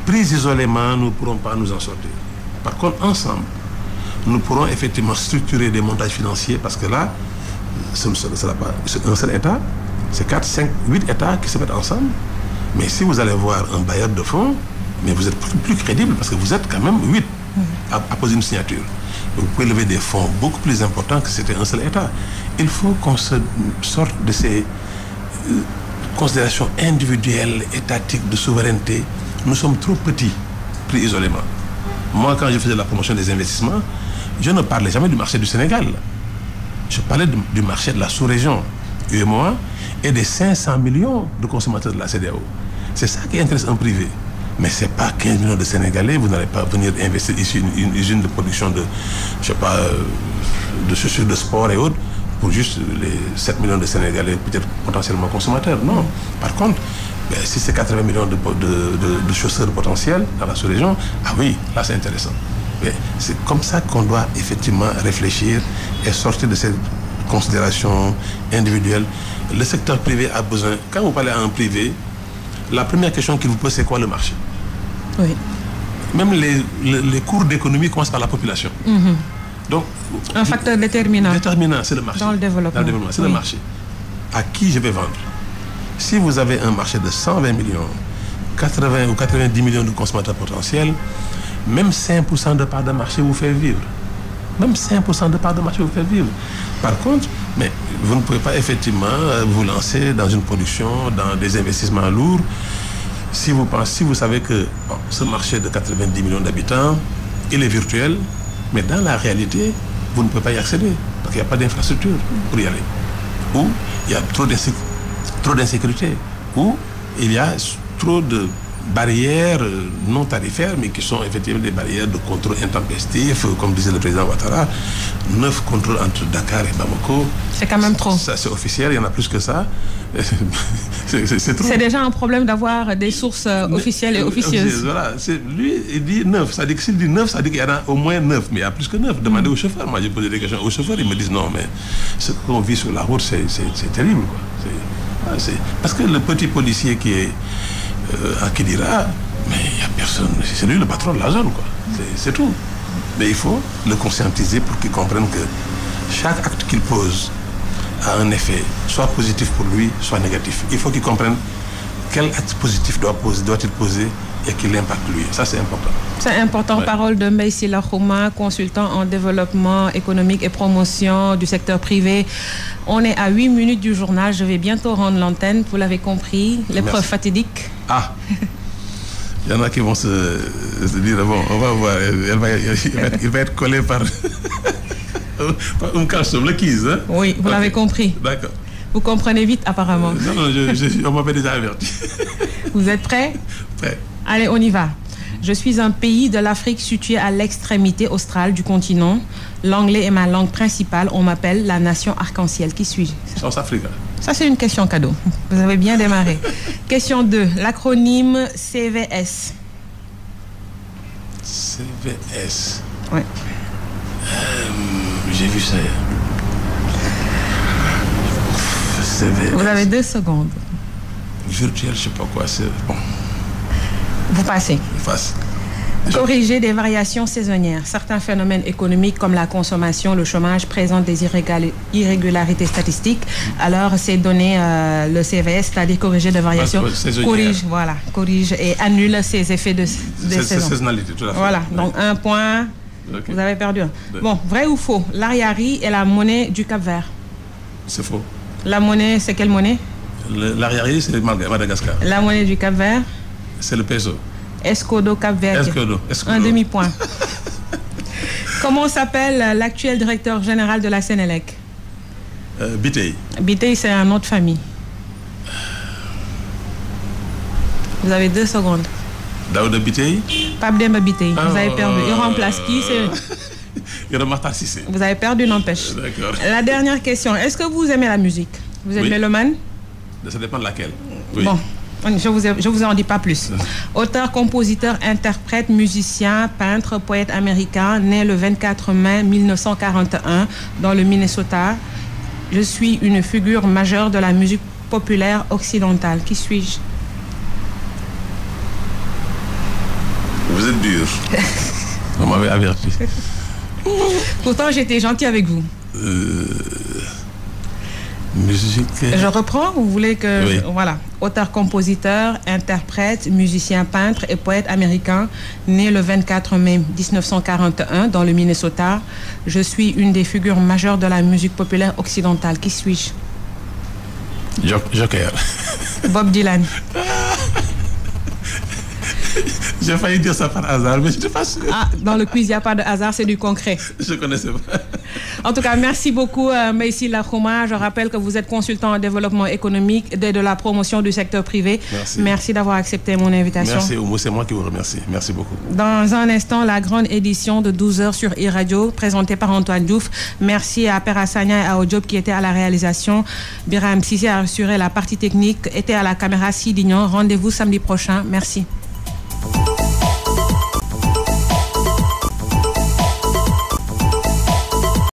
pris isolément, nous ne pourrons pas nous en sortir. Par contre, ensemble, nous pourrons effectivement structurer des montages financiers, parce que là, ce ne sera pas un seul État, c'est 4, 5, 8 États qui se mettent ensemble. Mais si vous allez voir un bailleur de fonds, mais vous êtes plus crédible, parce que vous êtes quand même 8 à poser une signature. Vous pouvez lever des fonds beaucoup plus importants que c'était un seul État. Il faut qu'on se sorte de ces considérations individuelles, étatiques, de souveraineté. Nous sommes trop petits, pris isolément. Moi, quand je faisais la promotion des investissements, je ne parlais jamais du marché du Sénégal. Je parlais du marché de la sous-région, UEMOA, et des 500 millions de consommateurs de la CEDEAO. C'est ça qui intéresse un privé. Mais ce n'est pas 15 millions de Sénégalais, vous n'allez pas venir investir ici une usine de production de, je sais pas, de chaussures de sport et autres, pour juste les 7 millions de Sénégalais, peut-être potentiellement consommateurs. Non. Par contre, si c'est 80 millions de chausseurs potentiels dans la sous-région, ah oui, là c'est intéressant. Mais c'est comme ça qu'on doit effectivement réfléchir et sortir de cette considération individuelle. Le secteur privé a besoin, quand vous parlez à un privé, la première question qu'il vous pose, c'est quoi le marché? Oui. Même les cours d'économie commencent par la population. Donc, un facteur déterminant. Déterminant, c'est le marché. Dans le développement. C'est le marché. À qui je vais vendre? Si vous avez un marché de 120 millions, 80 ou 90 millions de consommateurs potentiels, même 5% de part de marché vous fait vivre. Même 5% de part de marché vous fait vivre. Par contre, mais vous ne pouvez pas effectivement vous lancer dans une production, dans des investissements lourds, si vous savez que ce marché de 90 millions d'habitants, il est virtuel, mais dans la réalité, vous ne pouvez pas y accéder, parce qu'il n'y a pas d'infrastructure pour y aller. Ou il y a trop d'insécurité, ou il y a trop de barrières non tarifaires, mais qui sont effectivement des barrières de contrôle intempestif, comme disait le président Ouattara, 9 contrôles entre Dakar et Bamako. C'est quand même trop. Ça, c'est officiel, il y en a plus que ça. C'est trop. C'est déjà un problème d'avoir des sources officielles et officieuses. Voilà. Lui, il dit 9. Ça dit que s'il dit 9, ça dit qu'il y en a au moins 9, mais il y a plus que 9. Demandez aux chauffeurs. Moi, j'ai posé des questions aux chauffeurs, ils me disent non, mais ce qu'on vit sur la route, c'est terrible, quoi. Parce que le petit policier qui est à Kidira, mais il n'y a personne, c'est lui le patron de la zone, quoi. C'est tout. Mais il faut le conscientiser pour qu'il comprenne que chaque acte qu'il pose a un effet, soit positif pour lui, soit négatif. Il faut qu'il comprenne quel acte positif doit-il poser et qu'il impacte lui. Ça, c'est important. C'est important. Ouais. Parole de Mbaye Sylla Khouma, consultant en développement économique et promotion du secteur privé. On est à 8 minutes du journal. Je vais bientôt rendre l'antenne. Vous l'avez compris. L'épreuve fatidique. Ah. Il y en a qui vont se dire, bon, on va voir. Il va être collé par Kalsoum, le quiz. Hein? Oui, vous l'avez compris. D'accord. Vous comprenez vite, apparemment. Non, on m'avait déjà averti. Vous êtes prêts? Prêt. Allez, on y va. Je suis un pays de l'Afrique situé à l'extrémité australe du continent. L'anglais est ma langue principale. On m'appelle la nation arc-en-ciel. Qui suis-je? South Africa. Ça, c'est une question cadeau. Vous avez bien démarré. Question 2. L'acronyme CVS. CVS. Oui. J'ai vu ça. CVS. Vous avez 2 secondes. Virtuel, je ne sais pas quoi. C'est bon. Vous passez. Passe. Corriger des variations saisonnières. Certains phénomènes économiques comme la consommation, le chômage présentent des irrégularités statistiques. Alors, c'est donner le CVS, c'est-à-dire corriger des variations. Corrige et annule ces effets de saison. Saisonnalité, tout à fait. Voilà, donc 1 point. Okay. Vous avez perdu un. Bon, vrai ou faux? L'Ariari est la monnaie du Cap-Vert. C'est faux. La monnaie, c'est quelle monnaie? L'Ariari, c'est Madagascar. La monnaie du Cap-Vert? C'est le peso. Escodo Cap-Vert. Escodo. Un demi-point. Comment s'appelle l'actuel directeur général de la Sénélec? Bitey. Bitey, c'est un nom de famille. Vous avez 2 secondes. Daouda Bitey? Pape Demba Bitey. Vous avez perdu. Il remplace qui? Vous avez perdu, n'empêche. D'accord. La dernière question. Est-ce que vous aimez la musique? Vous êtes mélomane? Ça dépend de laquelle. Oui. Bon. Je vous en dis pas plus. Auteur, compositeur, interprète, musicien, peintre, poète américain, né le 24 mai 1941 dans le Minnesota. Je suis une figure majeure de la musique populaire occidentale. Qui suis-je? Vous êtes dur. On m'avait averti. Pourtant, j'étais gentil avec vous. Musique. Je reprends, vous voulez que... Oui. Voilà. Auteur, compositeur, interprète, musicien, peintre et poète américain, né le 24 mai 1941 dans le Minnesota. Je suis une des figures majeures de la musique populaire occidentale. Qui suis-je? Joker. Bob Dylan. J'ai failli dire ça par hasard, mais je n'étais pas sûr. Ah, dans le quiz, il n'y a pas de hasard, c'est du concret. Je ne connaissais pas. En tout cas, merci beaucoup, Mbaye Sylla Khouma. Je rappelle que vous êtes consultant en développement économique et de la promotion du secteur privé. Merci d'avoir accepté mon invitation. Merci, Oumou, c'est moi qui vous remercie. Merci beaucoup. Dans un instant, la grande édition de 12h sur iRadio, présentée par Antoine Diouf. Merci à Pera Sagna et à Odjob qui étaient à la réalisation. Biram Sissi a assuré la partie technique, était à la caméra Sidignon. Rendez-vous samedi prochain. Merci.